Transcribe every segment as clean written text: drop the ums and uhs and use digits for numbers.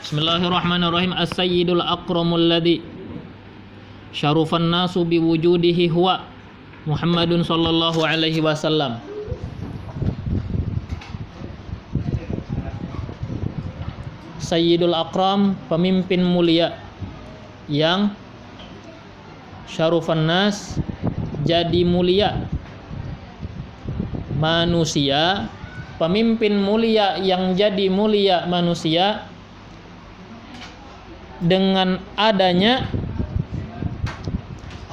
Bismillahirrahmanirrahim. As-sayyidul akramul ladzi syarufan nasu biwujudihi huwa Muhammadun sallallahu alaihi wasallam. Sayyidul akram, pemimpin mulia yang syarufan nas, jadi mulia manusia, pemimpin mulia yang jadi mulia manusia dengan adanya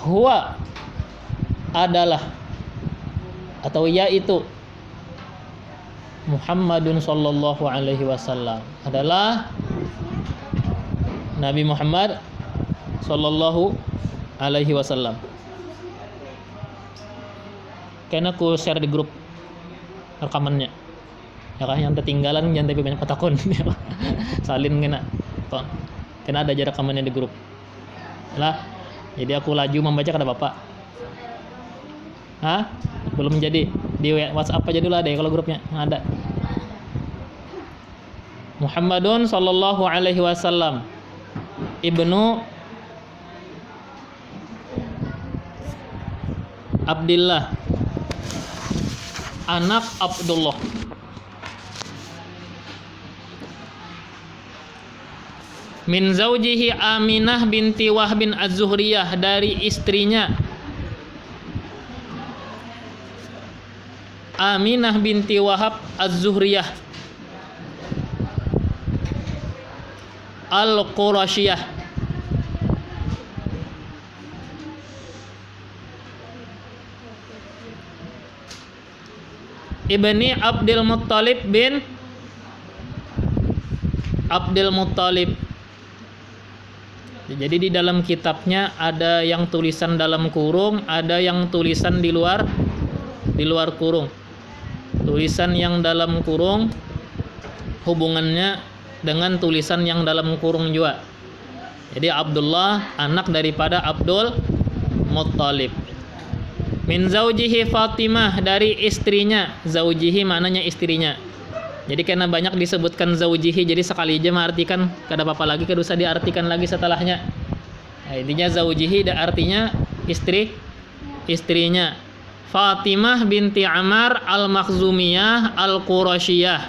huwa adalah atau yaitu Muhammadun sallallahu alaihi wasallam, adalah Nabi Muhammad sallallahu alaihi wasallam. Karena aku share di grup rekamannya, ya kan, yang ketinggalan jangan tapi banyak petakun salin kena ada jarak rekamannya di grup lah. Jadi aku laju membaca kata bapak. Hah? Belum jadi di WhatsApp aja dulu, ada ya kalau grupnya ada. Muhammadun sallallahu alaihi wasallam ibnu Abdillah, anak Abdullah, min zaujihi Aminah binti Wahb bin Az-Zuhriyah, dari istrinya Aminah binti Wahab Az-Zuhriyah Al-Qurasyiyah, ibni Abdul Muttalib bin Abdul Muttalib. Jadi di dalam kitabnya ada yang tulisan dalam kurung, ada yang tulisan di luar kurung. Tulisan yang dalam kurung hubungannya dengan tulisan yang dalam kurung juga. Jadi Abdullah anak daripada Abdul Muttalib. Min zaujihi Fatimah, dari istrinya. Zaujihi maknanya istrinya. Jadi karena banyak disebutkan zaujihi, jadi sekali aja mengartikan, kada apa-apa lagi, kada usah diartikan lagi setelahnya. Nah, intinya zaujihi artinya istrinya. Fatimah binti Amar al-Makhzumiyah al-Qurasyiyah.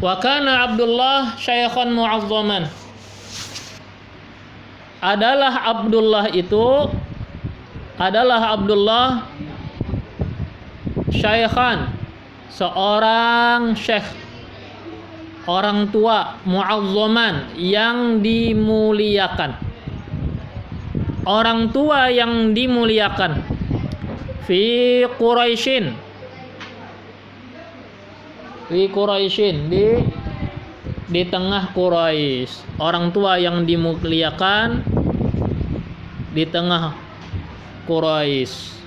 Wa kana Abdullah syaikhan mu'azzaman. Adalah Abdullah syaikhan, seorang syekh, orang tua, mu'azzaman, yang dimuliakan. Orang tua yang dimuliakan. Fi Quraisyin, di tengah Quraisy. Orang tua yang dimuliakan di tengah Quraisy.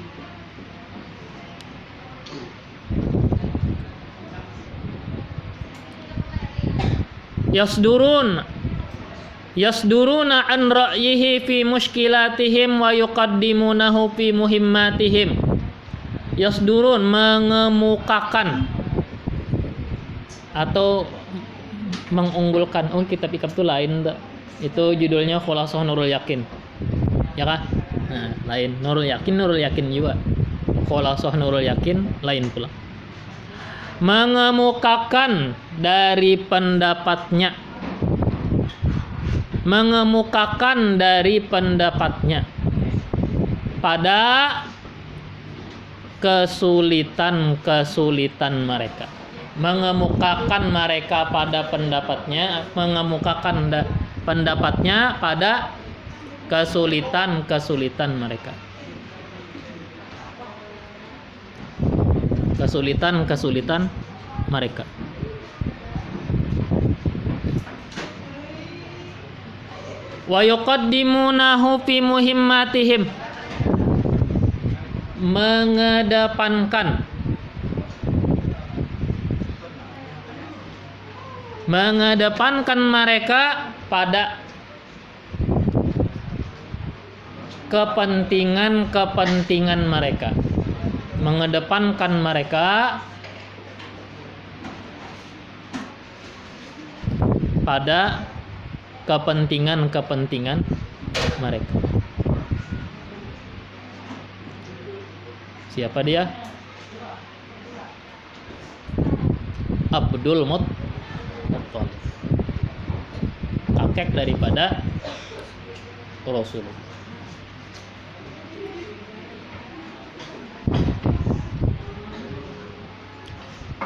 Yasduruna an ra'yihi fi mushkilatihim wa yuqaddimunahu fi muhimmatihim. Yasdurun, mengemukakan atau mengunggulkan. Oh, kitab itu lain, itu judulnya Khulasah Nurul Yakin, ya kan? Nah, lain Nurul Yakin juga. Khulasah Nurul Yakin lain pula. Mengemukakan dari pendapatnya, pada kesulitan mereka. Mengemukakan mereka pada pendapatnya, pendapatnya pada kesulitan mereka. Kesulitan mereka. Wa yuqaddimunahu fi muhimmatihim, mengedepankan mereka pada kepentingan mereka. Mengedepankan mereka pada kepentingan mereka. Siapa dia? Abdul Muttalib, kakek daripada Rasul.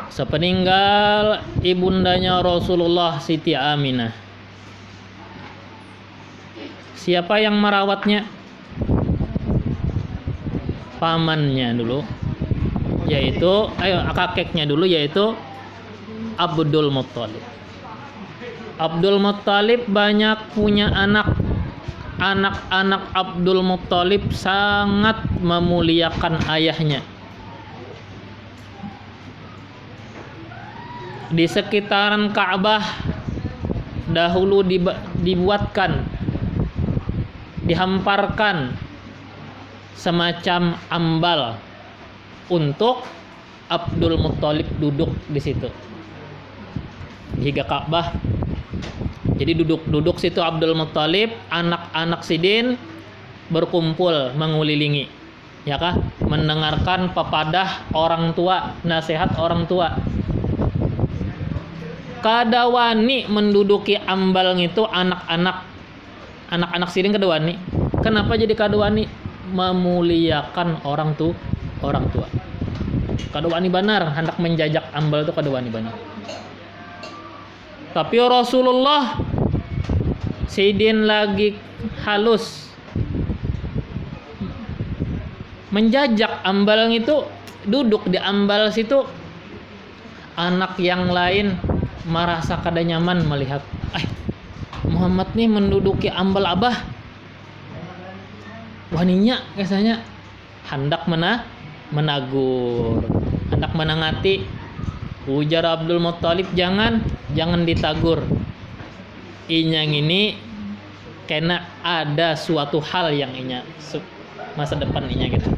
Sepeninggal ibundanya Rasulullah, Siti Aminah, siapa yang merawatnya? Pamannya dulu, yaitu kakeknya dulu, yaitu Abdul Muttalib. Abdul Muttalib banyak punya anak. Anak-anak Abdul Muttalib sangat memuliakan ayahnya. Di sekitaran Ka'bah dahulu dibuatkan, dihamparkan semacam ambal untuk Abdul Muttalib duduk di situ. Hingga Ka'bah. Jadi duduk situ Abdul Muttalib, anak-anak Sidin berkumpul mengelilingi, ya kah? Mendengarkan pepadah orang tua, nasihat orang tua. Kada wani menduduki ambal itu anak-anak Sidin kada wani. Kenapa jadi kada wani? Memuliakan orang tua. Kada wani benar hendak menjajak ambal itu, kada wani benar. Tapi Rasulullah Sidin lagi halus menjajak ambal itu, duduk di ambal situ. Anak yang lain merasa kada nyaman melihat, Muhammad nih menduduki ambal abah. Waninya biasanya hendak menagur, hendak menangati. Ujar Abdul Muttalib, jangan ditagur. Inyang ini kena ada suatu hal yang inya masa depan inya gitu.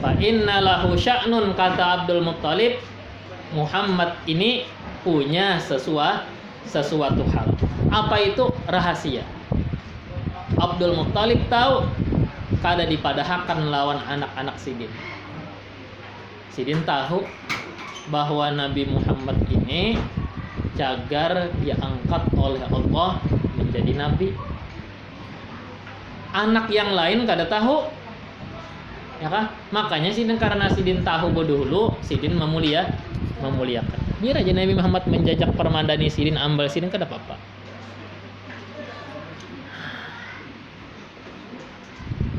Fa inna lahu sya'nun, kata Abdul Muttalib, Muhammad ini punya sesuatu hal. Apa itu? Rahasia. Abdul Muttalib tahu kada dipadahkan lawan anak-anak Sidin. Sidin tahu bahwa Nabi Muhammad ini cagar diangkat oleh Allah menjadi nabi. Anak yang lain kada tahu, ya kan? Makanya Sidin, karena Sidin tahu dulu, Sidin memuliakan. Biar aja Nabi Muhammad menjajak permadani Sidin, ambal Sidin kada apa-apa.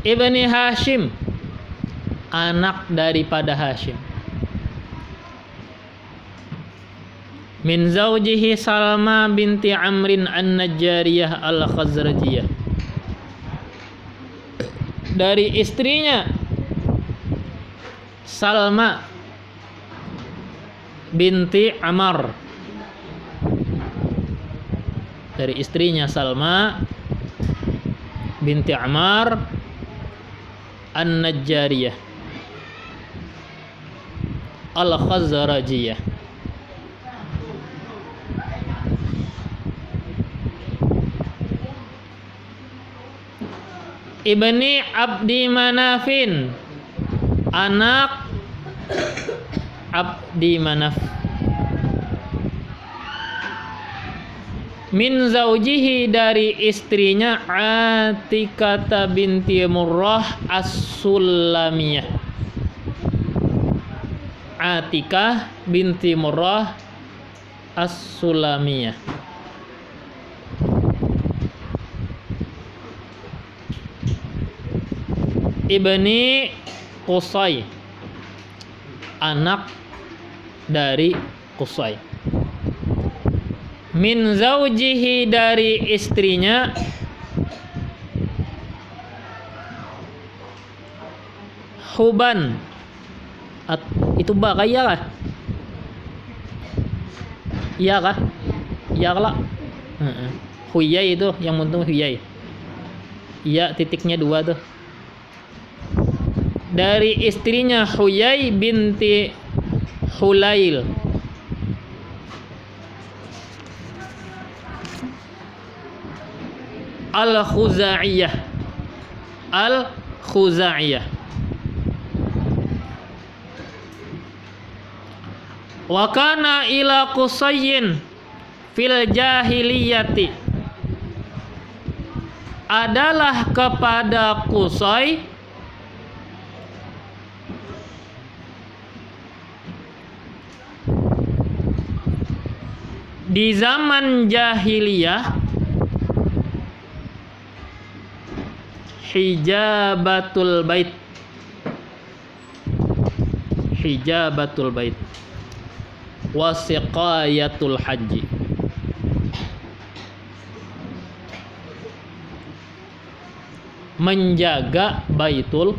Ibni Hashim, anak daripada Hashim. Min zaujihi Salma binti Amrin an-Najjariyah al-Khazrajiyah. Dari istrinya Salma binti Amr. Dari istrinya Salma binti Amr an-Najjariyah al-Khazrajiyah. Ibni Abdi Manafin, anak Abdi Manaf. Min zaujihi, dari istrinya Atikah binti Murrah as-Sulamiyah. Atikah binti Murrah as-Sulamiyah. Ibni Qusay, anak dari Qusay. Min zaujihi, dari istrinya Huban. Itu ba kaya kah? Iya kah? Iya kah? Huyai itu yang untung Huyai. Iya, titiknya 2 tuh. Dari istrinya Huyai binti Hulail Al-Khuzaiyah. Al-Khuzaiyah. Wa kana ila Qusayyin fil jahiliyati. Adalah kepada Qusay di zaman jahiliyah hijabatul bait. Hijabatul bait wa siqayatul haji. Menjaga Baitullah,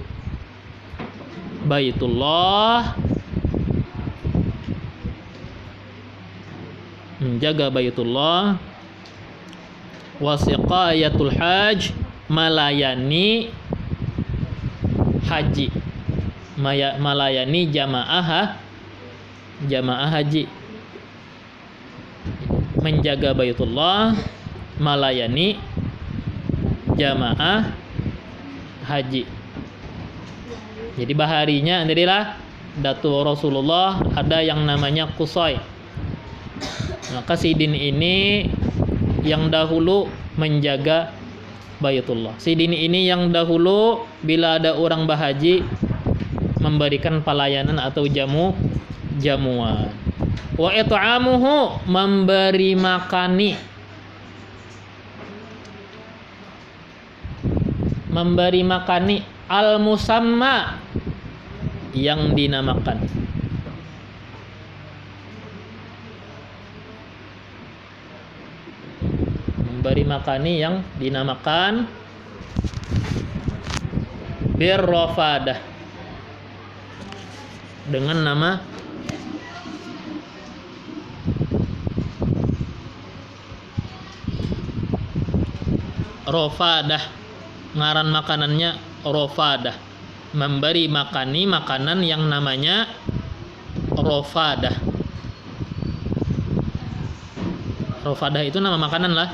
menjaga Baitullah, wasiqayatul hajj, melayani haji, melayani jamaah haji. Menjaga Baitullah, melayani jamaah haji. Jadi baharinya adalah Datuk Rasulullah ada yang namanya Qusay. Maka Sidin ini yang dahulu menjaga Baitullah. Sidin ini yang dahulu bila ada orang bahaji memberikan pelayanan atau jamuan. Wa it'amuhu, memberi makani. Memberi makani al-musamma, yang dinamakan. Memberi makani yang dinamakan birrafadah, dengan nama rofadah. Ngaran makanannya rofadah. Memberi makani makanan yang namanya rofadah. Rofadah itu nama makanan lah.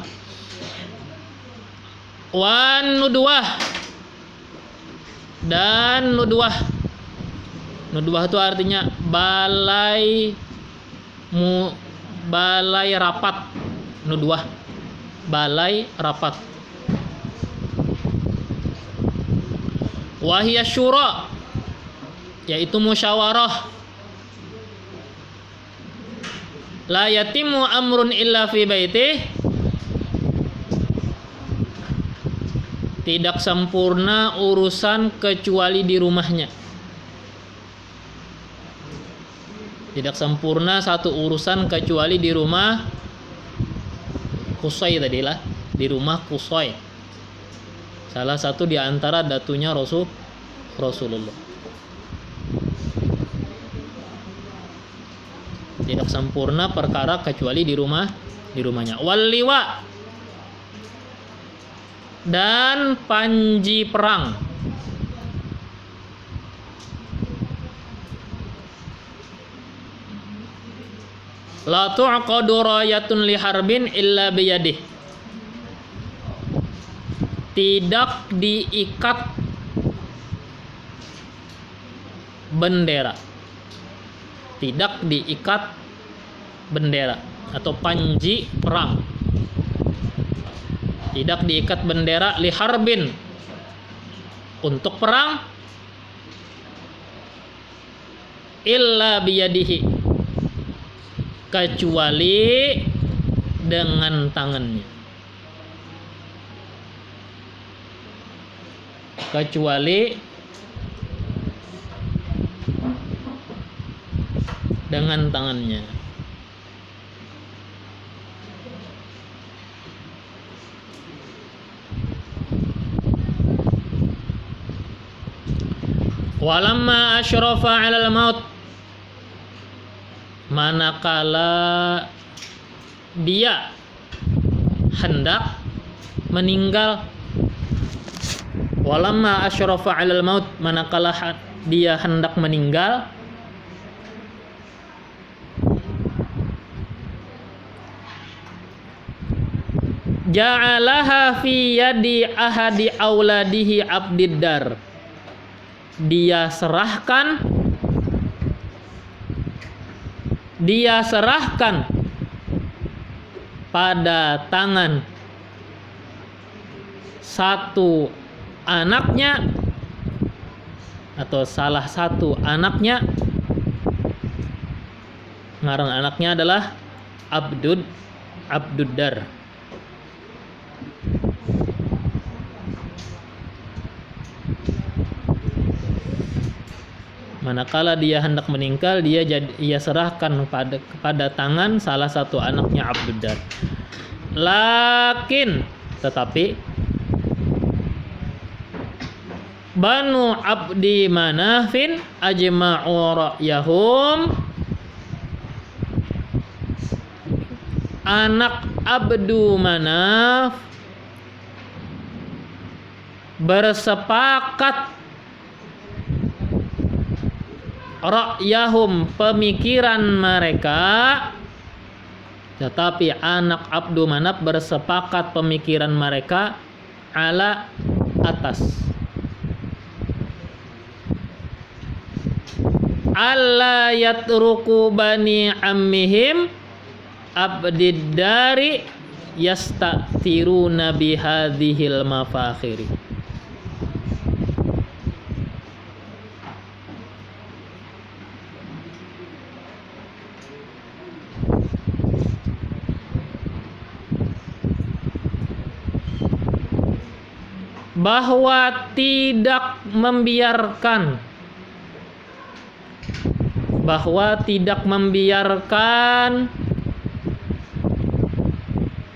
Wan nudwah, dan nudwah. Nudwah itu artinya balai rapat. Nudwah, balai rapat. Wahiyya syura, yaitu musyawarah. La yatimu amrun illa fi baitih, tidak sempurna urusan kecuali di rumahnya. Tidak sempurna satu urusan kecuali di rumah Qusay tadilah, di rumah Qusay. Salah satu di antara datunya Rasulullah. Tidak sempurna perkara kecuali di rumahnya. Wal liwa, dan panji perang. La tu'qadu rayatun li harbin illa biyadih. Tidak diikat bendera. Tidak diikat bendera atau panji perang. Tidak diikat bendera li harbin, untuk perang, illa biyadihi, kecuali dengan tangannya. Kecuali dengan tangannya. Walamma asyrafa 'alal maut, manakala dia hendak meninggal. Walamma asyrafa 'alal maut, manakala dia hendak meninggal. ja'alaha fi yadi ahadi auladihi abdiddar. Dia serahkan pada tangan satu anaknya atau salah satu anaknya. Ngaran anaknya adalah Abduddar. Manakala dia hendak meninggal, ia serahkan kepada tangan salah satu anaknya Abduddar. Tetapi Banu Abdi Manafin ajma'u ra'yahum, anak Abdu Manaf bersepakat, ra'yahum pemikiran mereka, tetapi anak Abdu Manaf bersepakat pemikiran mereka ala atas alla yatruku bani ammihim abdiddari yastatiruna bihadhil mafakhiri. Bahwa tidak membiarkan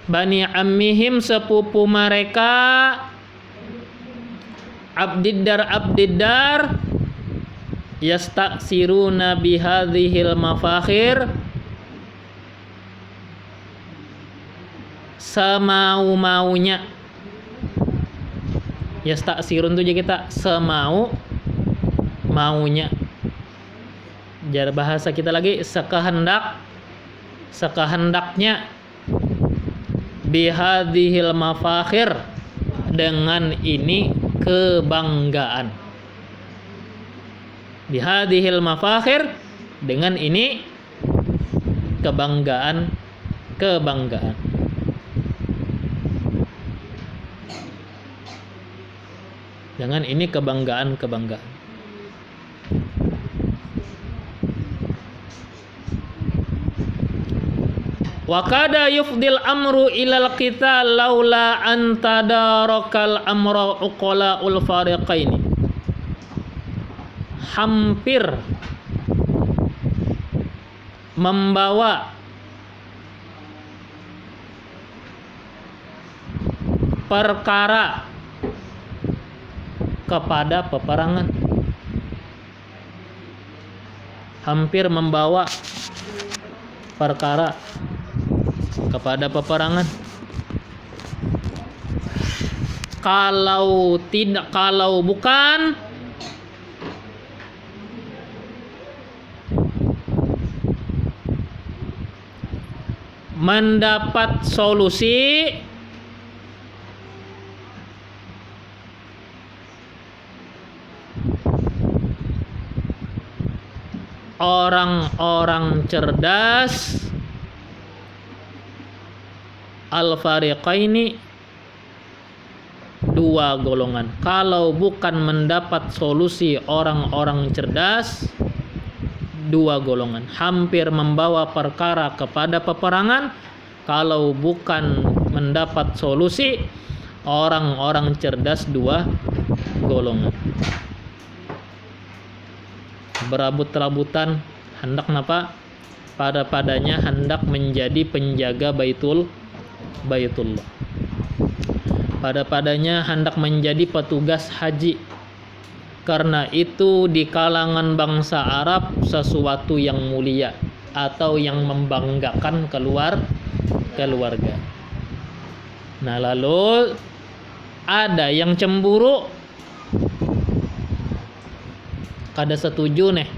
Bani Ammihim sepupu mereka Abdiddar yastaksiruna bihadhil mafakhir, semau-maunya. Yastaksirun itu kita semau-maunya. Jar bahasa kita lagi sekehendaknya bihadhil mafakhir, dengan ini kebanggaan. Bihadhil mafakhir, dengan ini kebanggaan. Dengan ini kebanggaan. Wa kada yufdil amru ilal qital laula an tadarakal amra uqalaul fariqaini. Hampir membawa perkara kepada peperangan. Hampir membawa perkara kepada peperangan. Kalau bukan mendapat solusi orang-orang cerdas al-fariqaini, dua golongan. Kalau bukan mendapat solusi orang-orang cerdas, dua golongan. Hampir membawa perkara kepada peperangan, kalau bukan mendapat solusi orang-orang cerdas, dua golongan. Berabut-rabutan hendak napa? Padanya hendak menjadi penjaga Baitullah. Padanya hendak menjadi petugas haji. Karena itu di kalangan bangsa Arab sesuatu yang mulia atau yang membanggakan keluarga. Nah, lalu ada yang cemburu, kada setuju nih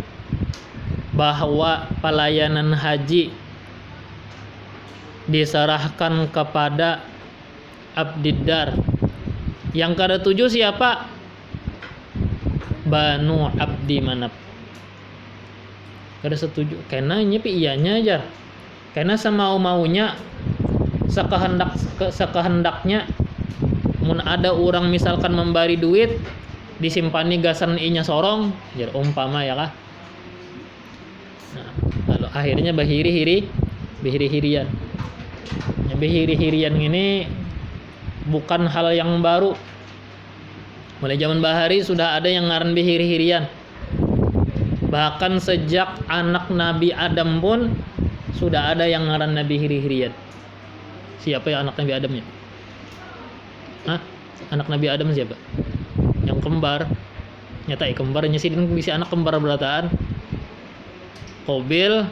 bahwa pelayanan haji diserahkan kepada Abdiddar. Yang ke-7 siapa? Banu Abdi Manaf. Kada setuju. Karena nyepi iyanya aja. Karena semau-maunya sekehendaknya mun ada orang misalkan memberi duit disimpani gasan inya sorong, jar umpama ya kah. Nah, lalu akhirnya bahiri-hirian. Ya, bahiri-hirian ini bukan hal yang baru. Mulai zaman Bahari sudah ada yang ngaran bahiri-hirian. Bahkan sejak anak Nabi Adam pun sudah ada yang ngaran Nabi hiri-hirian. Siapa ya anak Nabi Adamnya? Hah? Anak Nabi Adam siapa? Yang kembar. Nyata kembarnya sih bisa anak kembar berataan. Qabil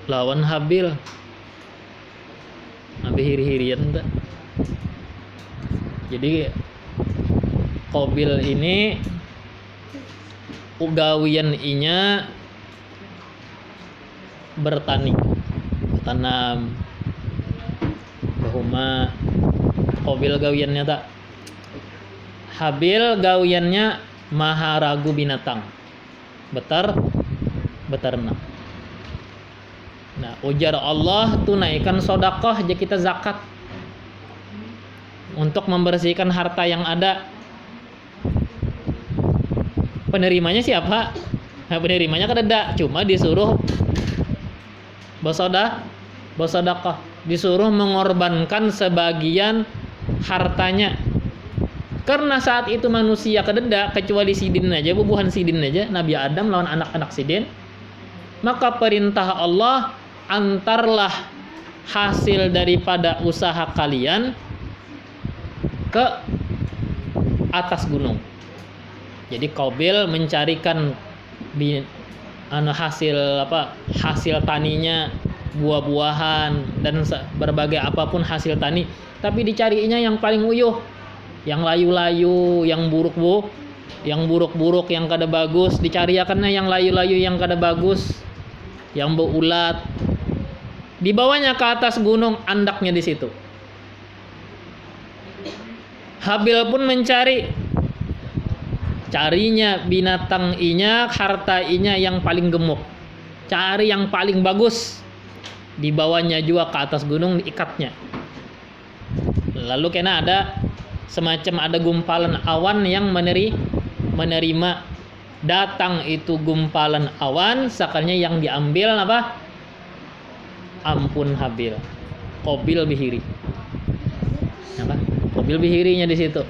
lawan Habil. Nabi hiri-hirian enggak? Jadi Qabil ini ugawian inya bertani, tanam. Bahuma Qabil gawiannya tak. Habil gawiannya maharagu binatang. Beternak. Nah, ujar Allah tunaikan sedekah aja kita zakat untuk membersihkan harta yang ada. Penerimanya siapa? Nah, penerimanya kan ada, cuma disuruh bersedekah, disuruh mengorbankan sebagian hartanya. Karena saat itu manusia kededa kecuali sidin aja, bubuhan sidin aja, Nabi Adam lawan anak-anak sidin. Maka perintah Allah, antarlah hasil daripada usaha kalian ke atas gunung. Jadi Qabil mencarikan hasil taninya, buah-buahan dan berbagai apapun hasil tani, tapi dicarinya yang paling uyuh, yang layu-layu, yang buruk-buruk, yang kada bagus, dicariakannya yang layu-layu, yang kada bagus, yang berulat. Dibawanya ke atas gunung, andaknya di situ. Habil pun carinya binatang inya, harta inya yang paling gemuk, cari yang paling bagus, dibawanya juga ke atas gunung, diikatnya. Lalu kena ada semacam ada gumpalan awan yang menerima datang itu gumpalan awan, sakalnya yang diambil apa? Ampun Habil, Qabil bihiri. Apa? Qabil bihirinya di situ.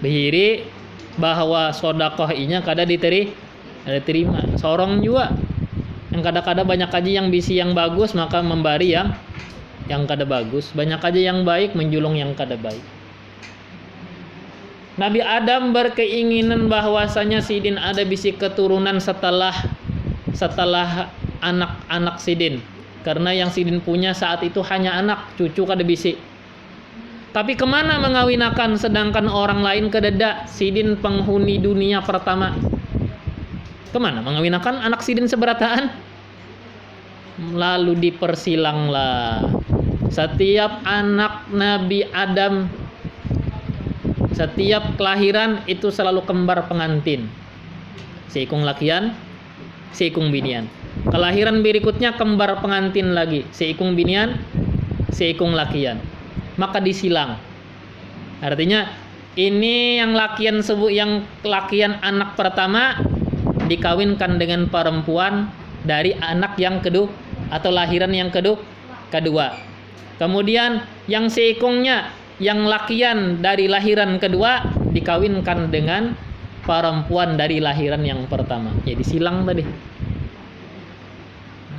Bihiri bahwa sedekahnya kada diterima. Sorong juga yang kada-kada banyak aja yang bisi yang bagus maka memberi yang kada bagus, banyak aja yang baik menjulung yang kada baik. Nabi Adam berkeinginan bahwasanya sidin ada bisi keturunan setelah anak-anak sidin, karena yang sidin punya saat itu hanya anak, cucu kada bisi. Tapi kemana mengawinakan sedangkan orang lain kededa? Sidin penghuni dunia pertama. Kemana mengawinakan anak sidin seberataan? Lalu dipersilanglah. Setiap anak Nabi Adam, setiap kelahiran itu selalu kembar pengantin. Seikung lakian, seikung binian. Kelahiran berikutnya kembar pengantin lagi. Seikung binian, seikung lakian. Maka disilang. Artinya ini yang lakian anak pertama dikawinkan dengan perempuan dari anak yang kedua atau lahiran yang kedua. Kemudian yang seikungnya yang lakian dari lahiran kedua dikawinkan dengan perempuan dari lahiran yang pertama. Ya disilang tadi.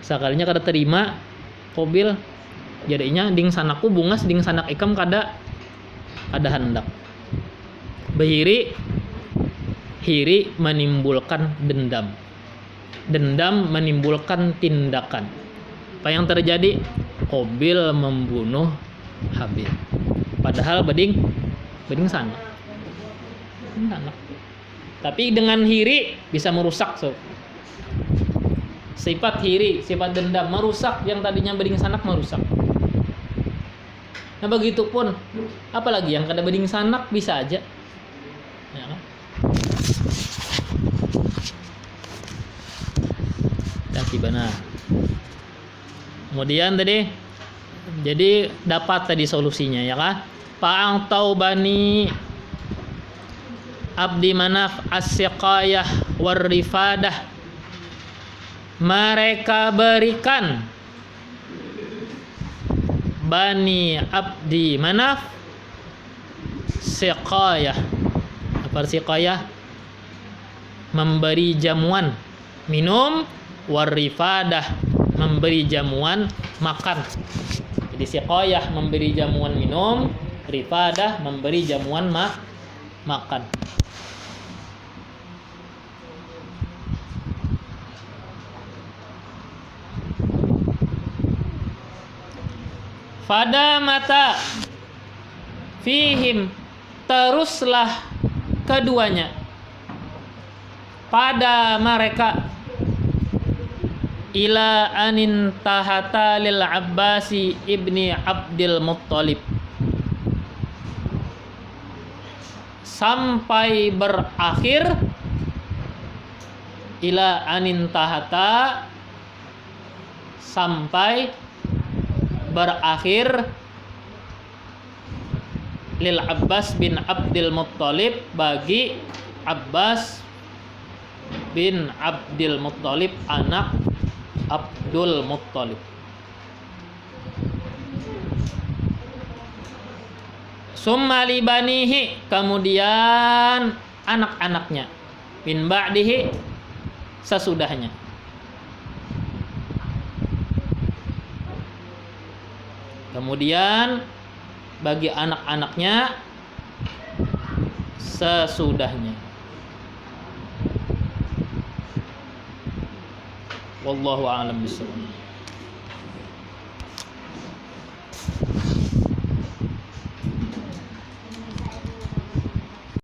Sekalinya kada terima Qabil, jadinya ding sanaku bungas ding sanak ikam kada hendak. Hiri menimbulkan dendam. Dendam menimbulkan tindakan. Apa yang terjadi? Qabil membunuh Habil. Padahal beding sanak. Tapi dengan hiri bisa merusak sifat hiri, sifat dendam merusak yang tadinya beding sanak merusak. Nah begitu pun, apalagi yang kada beding sanak bisa aja, ya kan? Benar. Kemudian tadi, jadi dapat tadi solusinya ya kan? Pa'ang taubani Abdi Manaf as-siqayah war-rifadah, mereka berikan Bani Abdi Manaf siqayah. Apa siqayah? Memberi jamuan minum, war-rifadah, memberi jamuan makan. Jadi siqayah memberi jamuan minum, rifadah memberi jamuan makan. Fada mata fihim, teruslah keduanya pada mereka, ila anin tahata lil Abbasi ibni Abdil Muttalib, sampai berakhir, ila anin tahata, sampai berakhir, lil Abbas bin Abdil Muttalib, bagi Abbas bin Abdil Muttalib, anak Abdul Muttalib. Summa libanihi, kemudian anak-anaknya, min ba'dihi, sesudahnya. Kemudian bagi anak-anaknya sesudahnya. Wallahu a'lam bishawab.